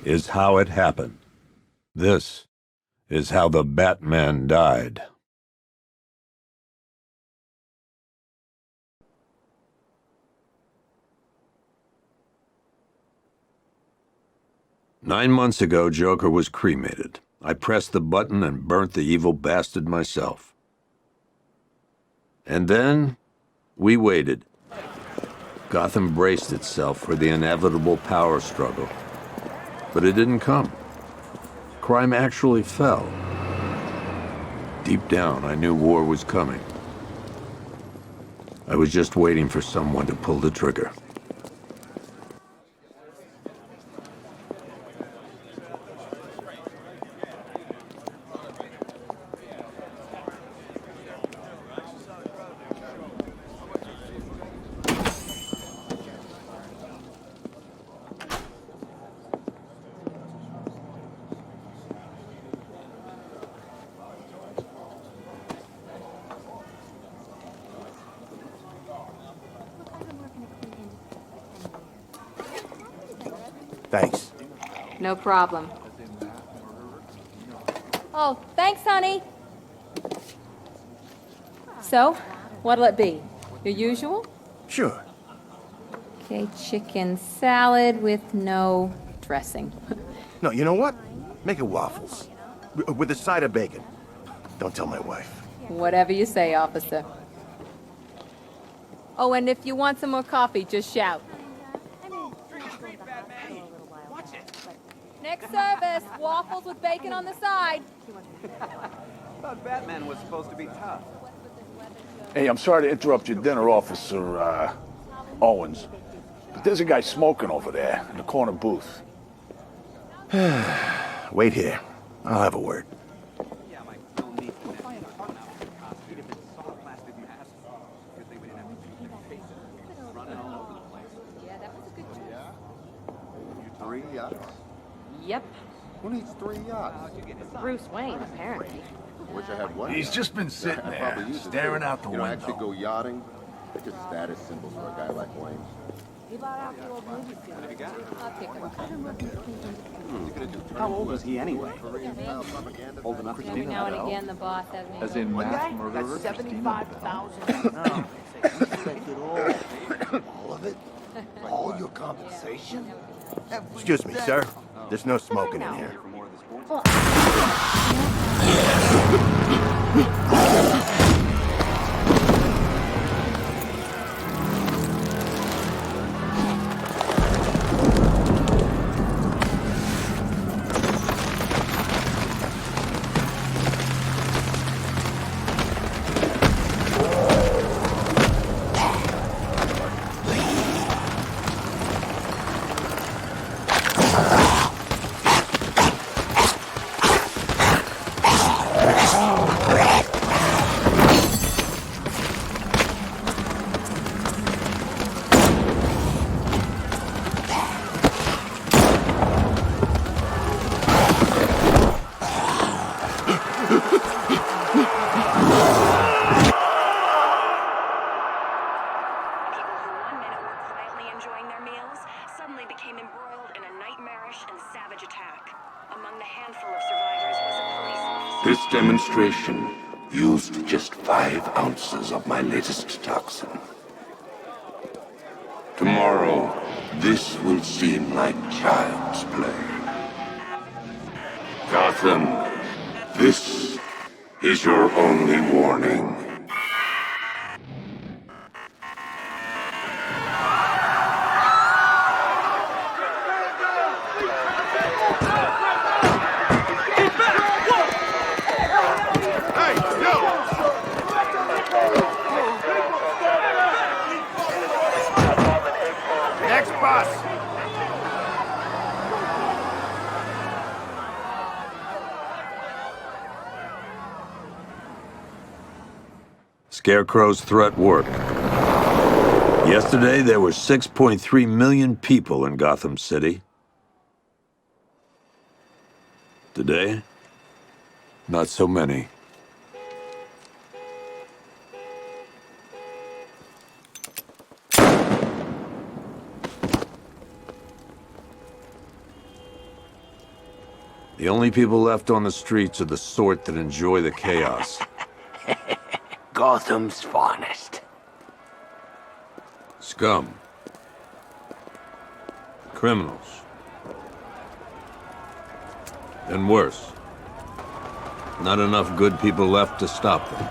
is how it happened. This is how the Batman died. "9 months ago, Joker was cremated. I pressed the button and burnt the evil bastard myself. And then, we waited. Gotham braced itself for the inevitable power struggle. But it didn't come. Crime actually fell. Deep down, I knew war was coming. I was just waiting for someone to pull the trigger. Thanks. No problem. Oh, thanks, honey. So, what'll it be? Your usual? Sure. Okay, chicken salad with no dressing. No, you know what? Make it waffles. With a side of bacon. Don't tell my wife. Whatever you say, officer. Oh, and if you want some more coffee, just shout. Next service, waffles with bacon on the side. Thought Batman was supposed to be tough. Hey, I'm sorry to interrupt your dinner, Officer, Owens. But there's a guy smoking over there in the corner booth. Wait here. I'll have a word. Yeah, Mike, no need for that. He'd have been soft plastic masks because they wouldn't have to keep their faces running all over the place. Yeah, that was a good choice. 3 yachts? Yep. Who needs 3 yachts? Bruce Wayne, apparently. Wish I had one. He's just been sitting I'd there, probably use it, staring too. out the You know, window. actually go yachting. It's just status symbols for a guy like Wayne. I'll kick him. How old was he anyway? Old enough to Every now and again, the boss has me. As in mass murderer? That's 75,000. All of it? All your compensation? Excuse me, sir. There's no smoking in here. For more of this sports. This demonstration used just 5 ounces of my latest toxin. Tomorrow, this will seem like child's play. Gotham, this is your only warning. Next bus! Scarecrow's threat worked. Yesterday, there were 6.3 million people in Gotham City. Today, not so many. The only people left on the streets are the sort that enjoy the chaos. Gotham's finest. Scum. Criminals. And worse. Not enough good people left to stop them.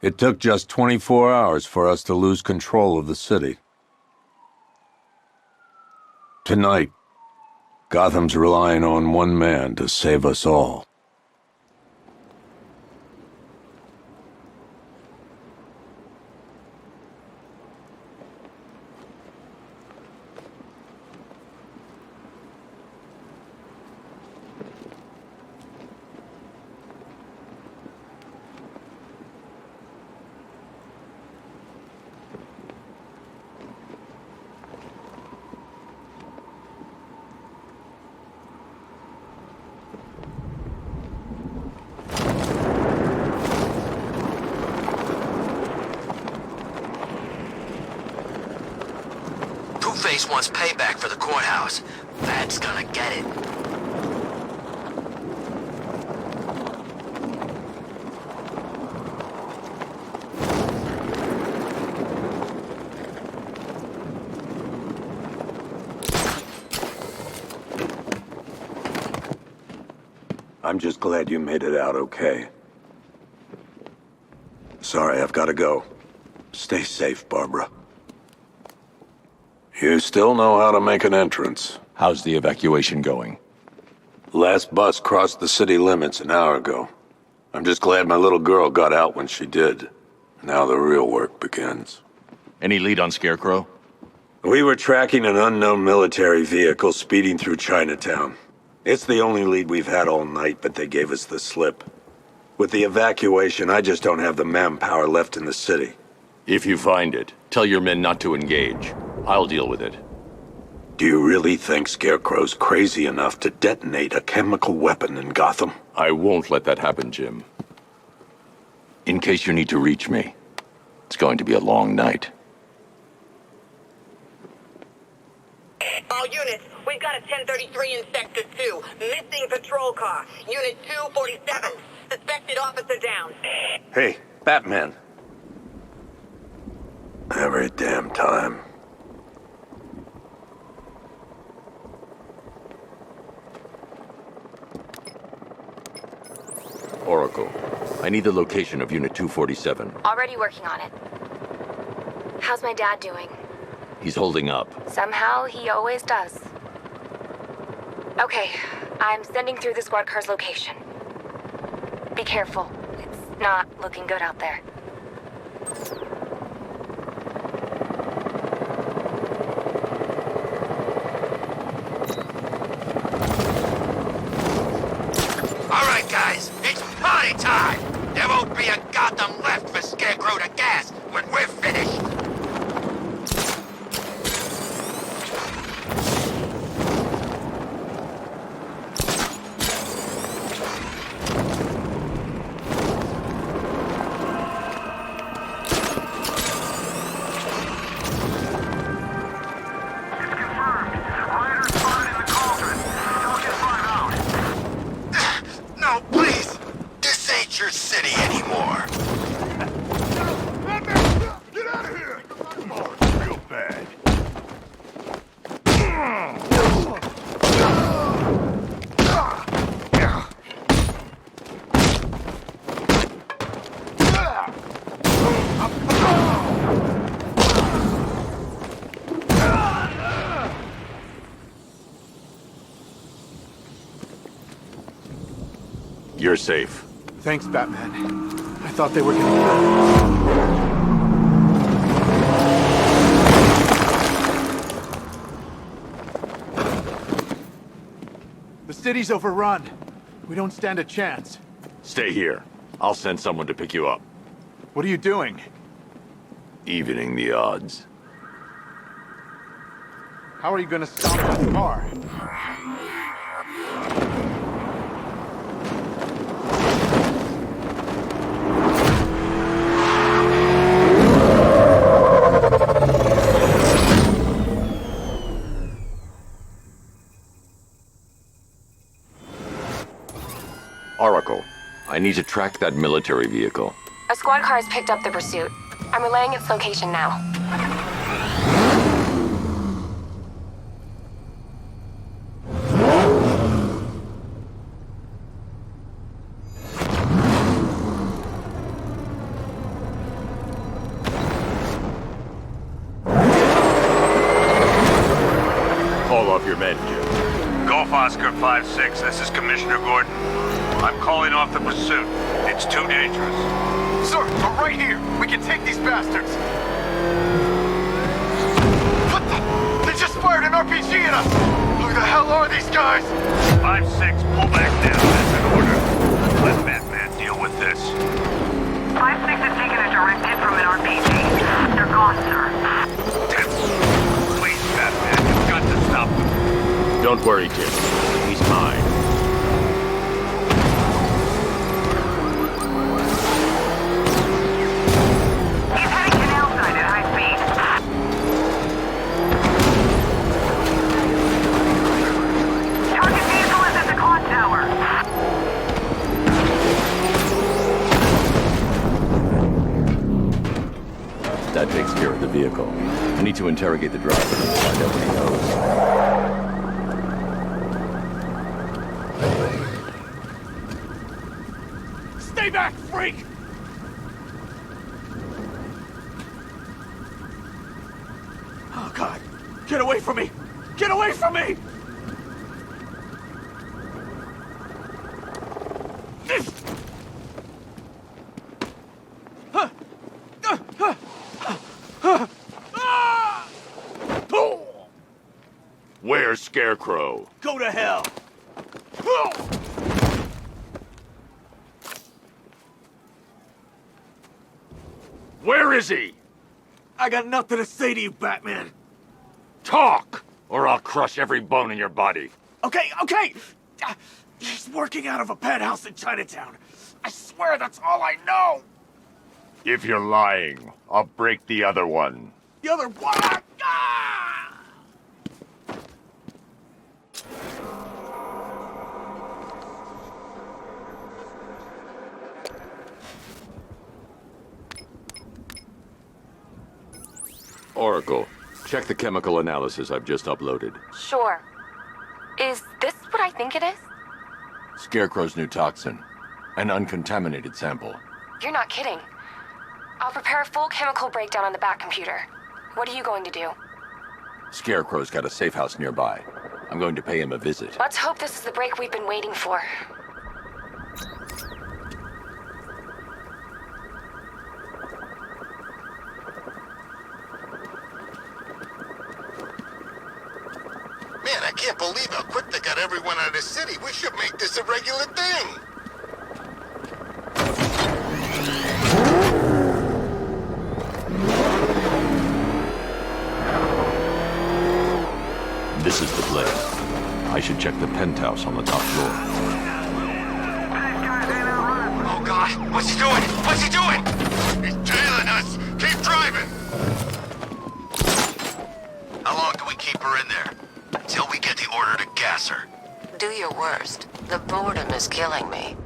It took just 24 hours for us to lose control of the city. Tonight, Gotham's relying on one man to save us all. Two-Face wants payback for the courthouse. That's gonna get it. I'm just glad you made it out okay. Sorry, I've got to go. Stay safe, Barbara. You still know how to make an entrance. How's the evacuation going? Last bus crossed the city limits an hour ago. I'm just glad my little girl got out when she did. Now the real work begins. Any lead on Scarecrow? We were tracking an unknown military vehicle speeding through Chinatown. It's the only lead we've had all night, but they gave us the slip. With the evacuation, I just don't have the manpower left in the city. If you find it, tell your men not to engage. I'll deal with it. Do you really think Scarecrow's crazy enough to detonate a chemical weapon in Gotham? I won't let that happen, Jim. In case you need to reach me, it's going to be a long night. All units, we've got a 1033 in Sector 2. Missing patrol car. Unit 247. Suspected officer down. Hey, Batman. Every damn time. Oracle, I need the location of Unit 247. Already working on it. How's my dad doing? He's holding up. Somehow, he always does. Okay, I'm sending through the squad car's location. Be careful. It's not looking good out there. All right, guys, it's party time! There won't be a Gotham left for Scarecrow to gas when we're finished! No, please! This ain't your city anymore! Get out of here! Come on, it's real bad. You're safe. Thanks, Batman. I thought they were gonna... The city's overrun. We don't stand a chance. Stay here. I'll send someone to pick you up. What are you doing? Evening the odds. How are you gonna stop that car? Oracle, I need to track that military vehicle. A squad car has picked up the pursuit. I'm relaying its location now. Call off your men, Jim. Golf Oscar 5-6, this is Commissioner Gordon. I'm calling off the pursuit. It's too dangerous. Sir, we're right here. We can take these bastards. What the? They just fired an RPG at us. Who the hell are these guys? 5-6, pull back now. That's an order. Let Batman deal with this. 5-6 has taken a direct hit from an RPG. They're gone, sir. Please, Batman, you've got to stop them. Don't worry, Jim. He's mine. He's heading canal side at high speed. Target vehicle is at the clock tower. That takes care of the vehicle. I need to interrogate the driver and find out what he knows. Stay back, freak! Oh, God. Get away from me! Get away from me! Where's Scarecrow? Go to hell! Where is he? I got nothing to say to you, Batman. Talk, or I'll crush every bone in your body. Okay. He's working out of a penthouse in Chinatown. I swear that's all I know. If you're lying, I'll break the other one. The other one. Ah! Oracle, check the chemical analysis I've just uploaded. Sure. Is this what I think it is? Scarecrow's new toxin. An uncontaminated sample. You're not kidding. I'll prepare a full chemical breakdown on the back computer. What are you going to do? Scarecrow's got a safe house nearby. I'm going to pay him a visit. Let's hope this is the break we've been waiting for. Man, I can't believe how quick they got everyone out of the city. We should make this a regular thing. This is the place. I should check the penthouse on the top floor. Oh, God. What's he doing? What's he doing? He's tailing us. Keep driving. How long do we keep her in there? Until we get the order to gas her. Do your worst. The boredom is killing me.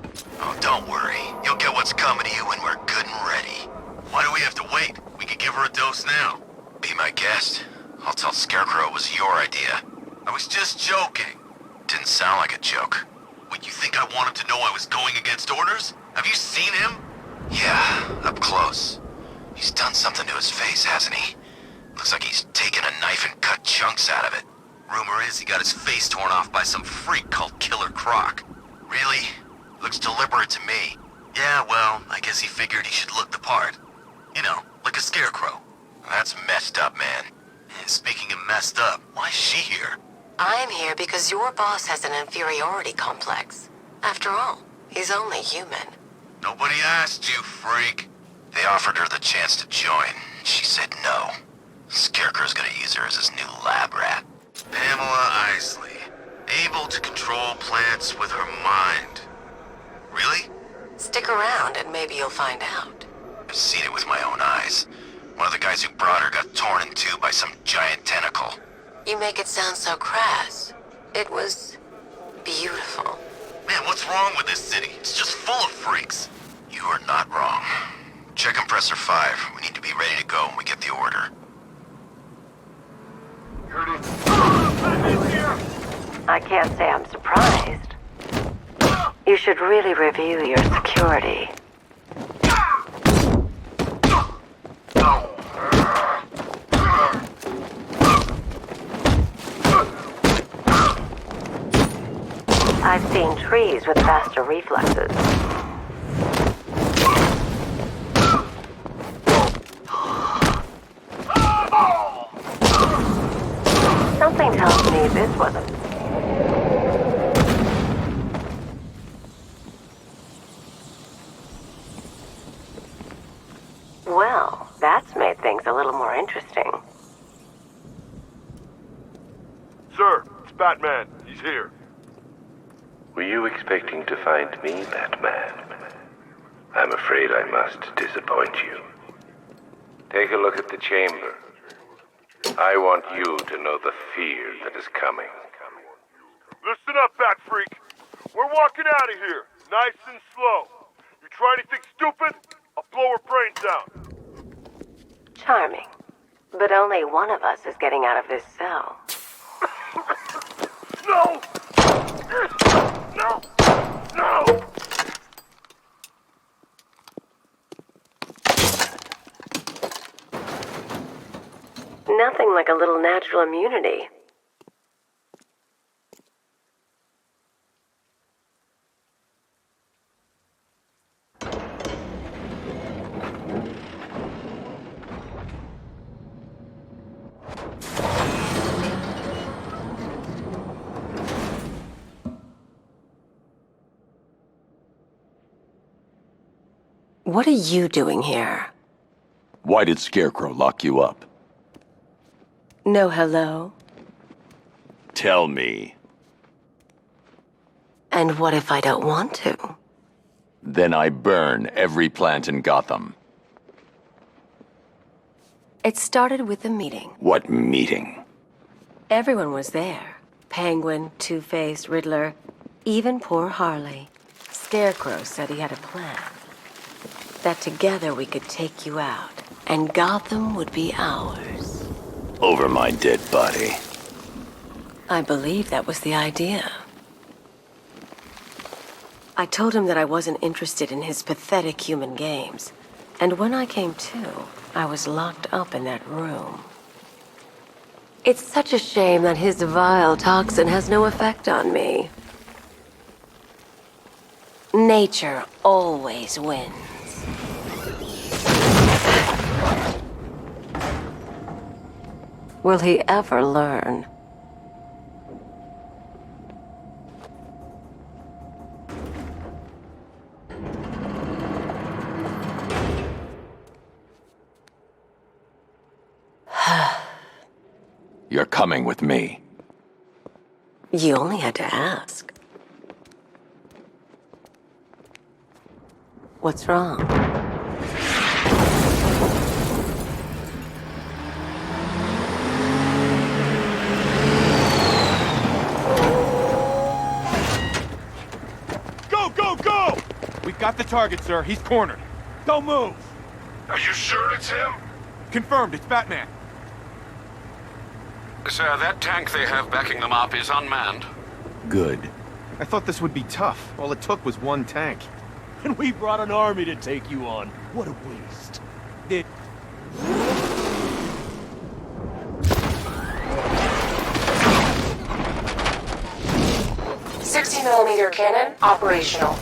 Oh, don't worry. You'll get what's coming to you when we're good and ready. Why do we have to wait? We could give her a dose now. Be my guest. I'll tell Scarecrow it was your idea. I was just joking. Didn't sound like a joke. What, you think I want him to know I was going against orders? Have you seen him? Yeah, up close. He's done something to his face, hasn't he? Looks like he's taken a knife and cut chunks out of it. Rumor is he got his face torn off by some freak called Killer Croc. Really? Looks deliberate to me. Yeah, well, I guess he figured he should look the part. You know, like a scarecrow. That's messed up, man. And speaking of messed up, why is she here? I'm here because your boss has an inferiority complex. After all, he's only human. Nobody asked you, freak. They offered her the chance to join. She said no. Scarecrow's gonna use her as his new lab rat. Pamela Isley. Able to control plants with her mind. Really? Stick around and maybe you'll find out. I've seen it with my own eyes. One of the guys who brought her got torn in two by some giant tentacle. You make it sound so crass. It was beautiful. Man, what's What's wrong with this city? It's just full of freaks. You are not wrong. Check compressor 5. We need to be ready to go when we get the order. I can't say I'm surprised. You should really review your security. I've seen trees with faster reflexes. Something tells me this wasn't. Well, that's made things a little more interesting. Sir, it's Batman. He's here. Were you expecting to find me, Batman? I'm afraid I must disappoint you. Take a look at the chamber. I want you to know the fear that is coming. Listen up, Bat Freak. We're walking out of here, nice and slow. You try anything stupid, I'll blow her brains out. Charming. But only one of us is getting out of this cell. No! No! No! Nothing like a little natural immunity. What are you doing here? Why did Scarecrow lock you up? No hello? Tell me. And what if I don't want to? Then I burn every plant in Gotham. It started with a meeting. What meeting? Everyone was there. Penguin, Two-Face, Riddler, even poor Harley. Scarecrow said he had a plan. That together we could take you out, and Gotham would be ours. Over my dead body. I believe that was the idea. I told him that I wasn't interested in his pathetic human games. And when I came to, I was locked up in that room. It's such a shame that his vile toxin has no effect on me. Nature always wins. Will he ever learn? You're coming with me. You only had to ask. What's wrong? Go! We've got the target, sir. He's cornered. Don't move! Are you sure it's him? Confirmed, it's Batman. Sir, that tank they have backing them up is unmanned. Good. I thought this would be tough. All it took was one tank. And we brought an army to take you on. What a waste. 60mm cannon operational.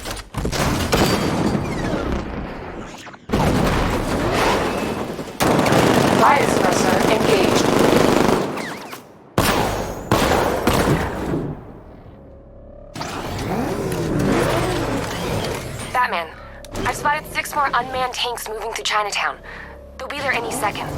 Fire suppressor engaged. Batman, I've spotted 6 more unmanned tanks moving through Chinatown. They'll be there any second.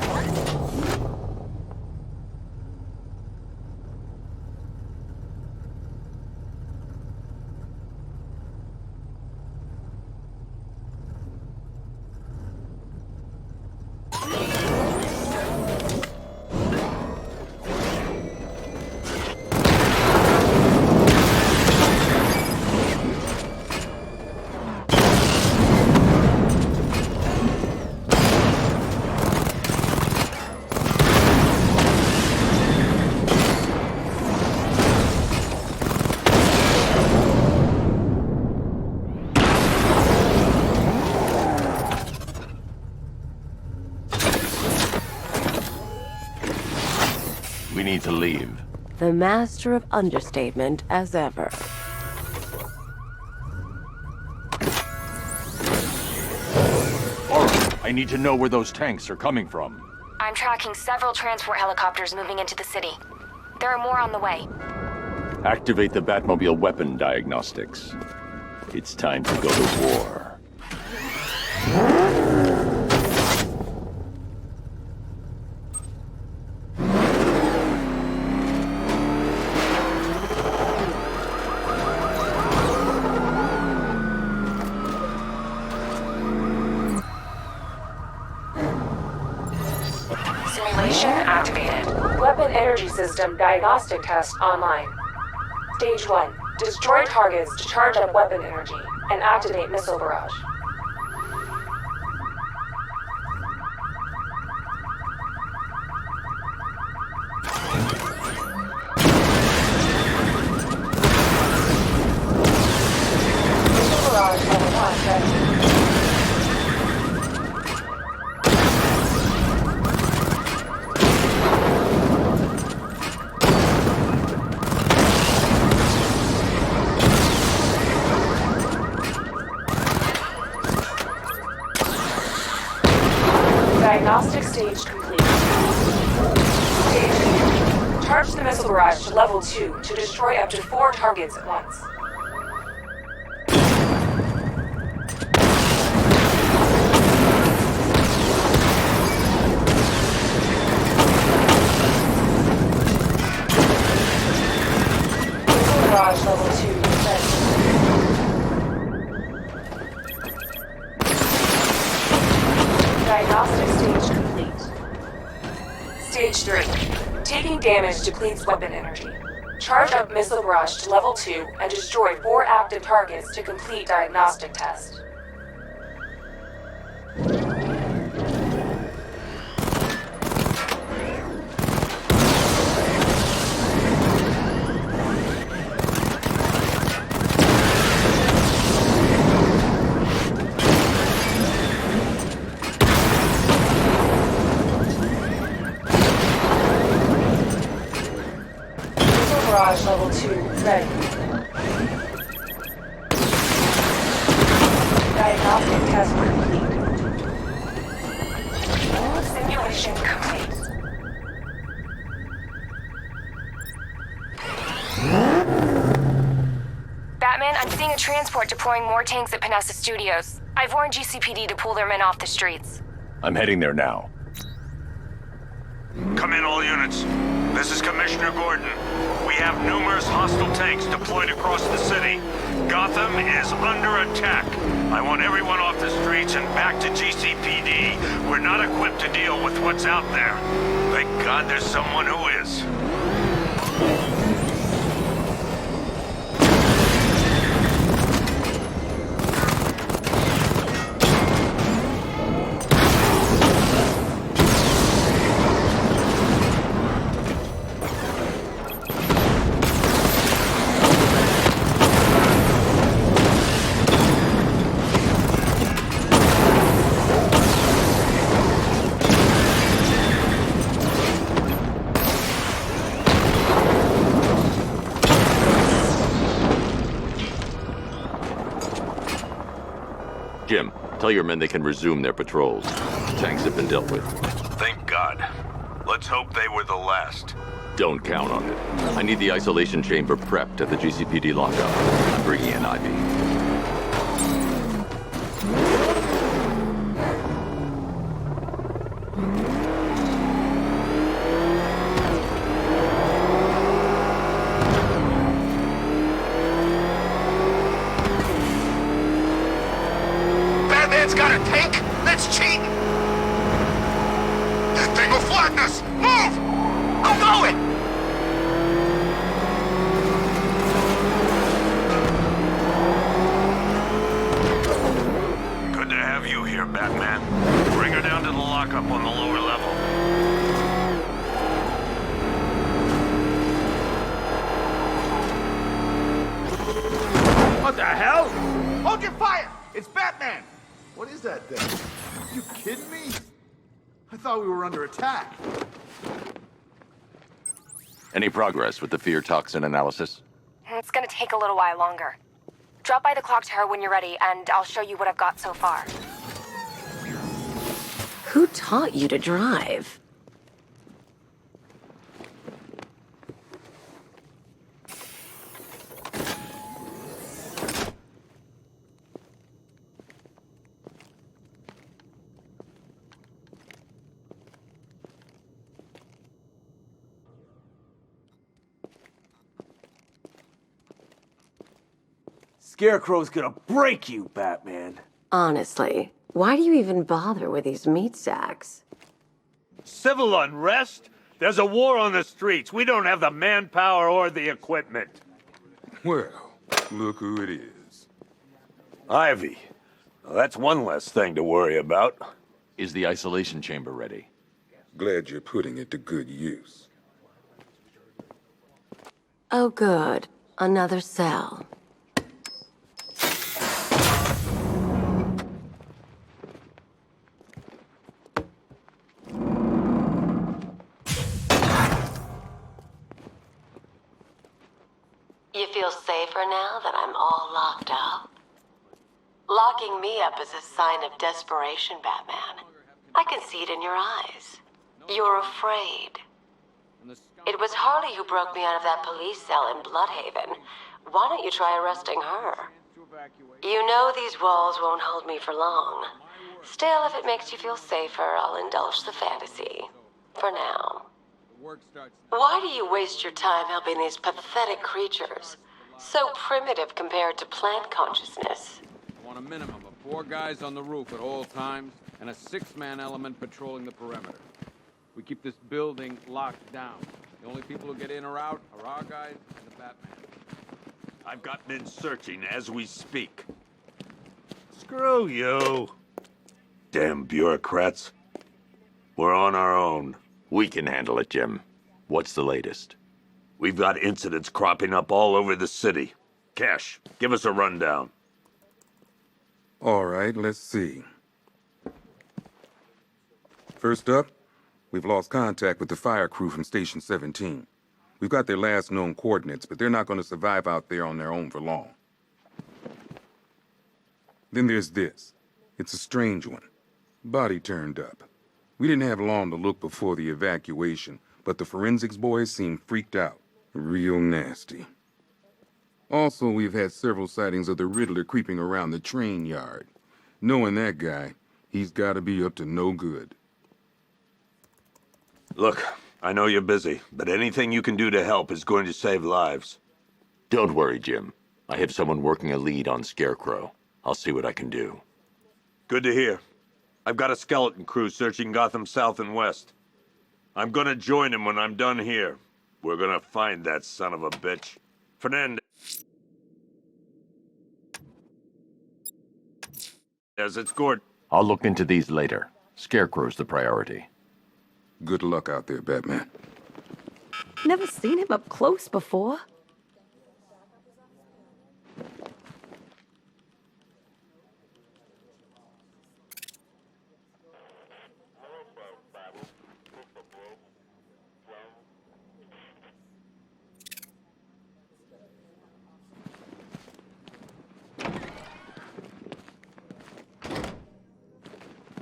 need to leave. The master of understatement as ever. I need to know where those tanks are coming from. I'm tracking several transport helicopters moving into the city. There are more on the way. Activate the Batmobile weapon diagnostics. It's time to go to war. Simulation activated. Weapon energy system diagnostic test online. Stage 1. Destroy targets to charge up weapon energy and activate missile barrage. Missile barrage level 1 ready. Diagnostic stage complete. Stage 2. Charge the missile barrage to level 2 to destroy up to 4 targets at once. Missile barrage level 2 ready. Diagnostic stage complete. Stage 3. Taking damage depletes weapon energy. Charge up missile barrage to level 2 and destroy 4 active targets to complete diagnostic test. Barrage level 2 ready. Diagnostic test complete. Simulation complete. Batman, I'm seeing a transport deploying more tanks at Panessa Studios. I've warned GCPD to pull their men off the streets. I'm heading there now. Come in, all units. This is Commissioner Gordon. We have numerous hostile tanks deployed across the city. Gotham is under attack. I want everyone off the streets and back to GCPD. We're not equipped to deal with what's out there. Thank God there's someone who is. Jim, tell your men they can resume their patrols. Tanks have been dealt with. Thank God. Let's hope they were the last. Don't count on it. I need the isolation chamber prepped at the GCPD lockup. I'm bringing in Ivy. Batman's got a tank? That's cheating! That thing will flatten us! Move! I'm going! Good to have you here, Batman. Bring her down to the lockup on the lower level. What the hell? Hold your fire! It's Batman! What is that thing? You kidding me? I thought we were under attack. Any progress with the fear toxin analysis? It's gonna take a little while longer. Drop by the clock tower when you're ready, and I'll show you what I've got so far. Who taught you to drive? Scarecrow's gonna break you, Batman. Honestly, why do you even bother with these meat sacks? Civil unrest? There's a war on the streets. We don't have the manpower or the equipment. Well, look who it is. Ivy. Well, that's one less thing to worry about. Is the isolation chamber ready? Glad you're putting it to good use. Oh, good. Another cell. You feel safer now that I'm all locked up? Locking me up is a sign of desperation, Batman. I can see it in your eyes. You're afraid. It was Harley who broke me out of that police cell in Bloodhaven. Why don't you try arresting her? You know these walls won't hold me for long. Still, if it makes you feel safer, I'll indulge the fantasy. For now. Why do you waste your time helping these pathetic creatures? So primitive compared to plant consciousness. I want a minimum of 4 guys on the roof at all times, and a 6-man element patrolling the perimeter. We keep this building locked down. The only people who get in or out are our guys and the Batman. I've gotten in searching as we speak. Screw you. Damn bureaucrats. We're on our own. We can handle it, Jim. What's the latest? We've got incidents cropping up all over the city. Cash, give us a rundown. All right, let's see. First up, we've lost contact with the fire crew from Station 17. We've got their last known coordinates, but they're not going to survive out there on their own for long. Then there's this. It's a strange one. Body turned up. We didn't have long to look before the evacuation, but the forensics boys seemed freaked out. Real nasty. Also, we've had several sightings of the Riddler creeping around the train yard. Knowing that guy, he's got to be up to no good. Look, I know you're busy, but anything you can do to help is going to save lives. Don't worry, Jim. I have someone working a lead on Scarecrow. I'll see what I can do. Good to hear. I've got a skeleton crew searching Gotham South and West. I'm gonna join him when I'm done here. We're gonna find that son of a bitch. Fernandez, it's Gordon. I'll look into these later. Scarecrow's the priority. Good luck out there, Batman. Never seen him up close before.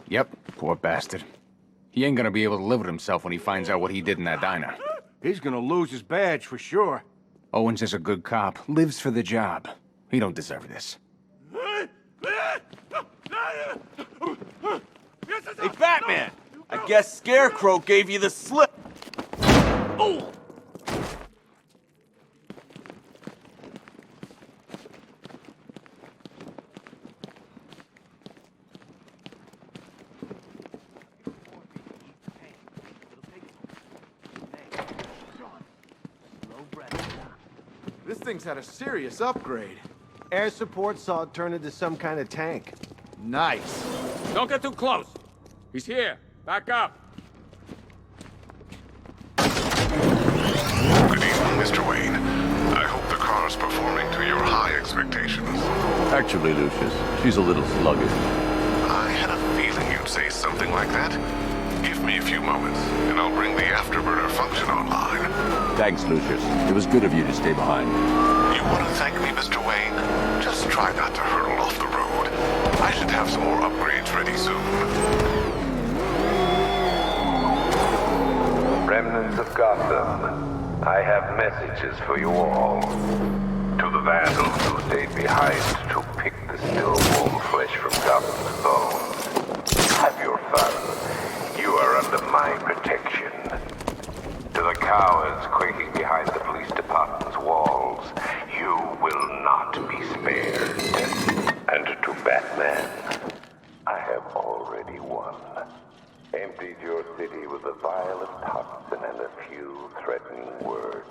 Yep, poor bastard. He ain't gonna be able to live with himself when he finds out what he did in that diner. He's gonna lose his badge for sure. Owens is a good cop, lives for the job. He don't deserve this. Hey, Batman! I guess Scarecrow gave you the slip. Oh! This thing's had a serious upgrade. Air support saw it turn into some kind of tank. Nice. Don't get too close. He's here. Back up. Good evening, Mr. Wayne. I hope the car's performing to your high expectations. Actually, Lucius, she's a little sluggish. I had a feeling you'd say something like that. Give me a few moments, and I'll bring the afterburner function online. Thanks, Lucius. It was good of you to stay behind. You want to thank me, Mr. Wayne? Just try not to hurtle off the road. I should have some more upgrades ready soon. Remnants of Gotham, I have messages for you all. To the vandals who stayed behind to pick the still warm flesh from Gotham's bones. Have your fun. You are under my protection. To the cowards quaking behind the police department's walls, you will not be spared. And to Batman, I have already won. Emptied your city with a violent toxin and a few threatening words.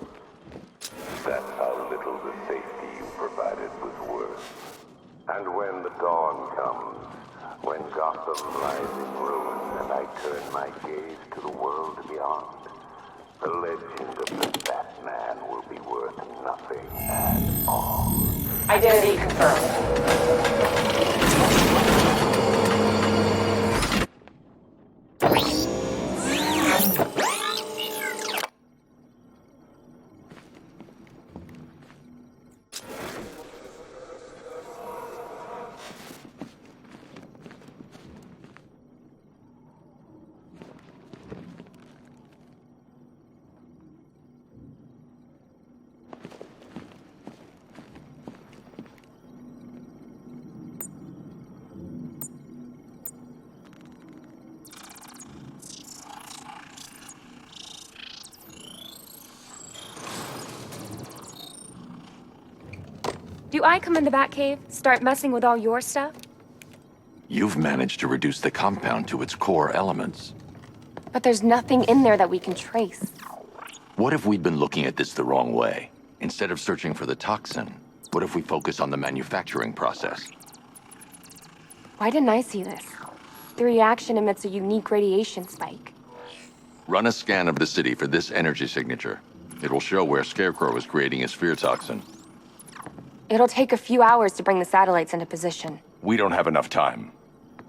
That's how little the safety you provided was worth. And when the dawn comes, when Gotham lies in ruin and I turn my gaze to the world beyond, the legend of the Batman will be worth nothing at all. Identity confirmed. Do I come in the Batcave, start messing with all your stuff? You've managed to reduce the compound to its core elements. But there's nothing in there that we can trace. What if we'd been looking at this the wrong way? Instead of searching for the toxin, what if we focus on the manufacturing process? Why didn't I see this? The reaction emits a unique radiation spike. Run a scan of the city for this energy signature. It will show where Scarecrow is creating his fear toxin. It'll take a few hours to bring the satellites into position. We don't have enough time.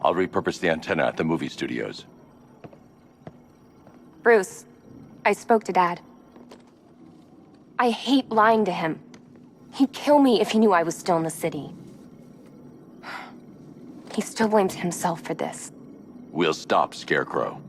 I'll repurpose the antenna at the movie studios. Bruce, I spoke to Dad. I hate lying to him. He'd kill me if he knew I was still in the city. He still blames himself for this. We'll stop Scarecrow.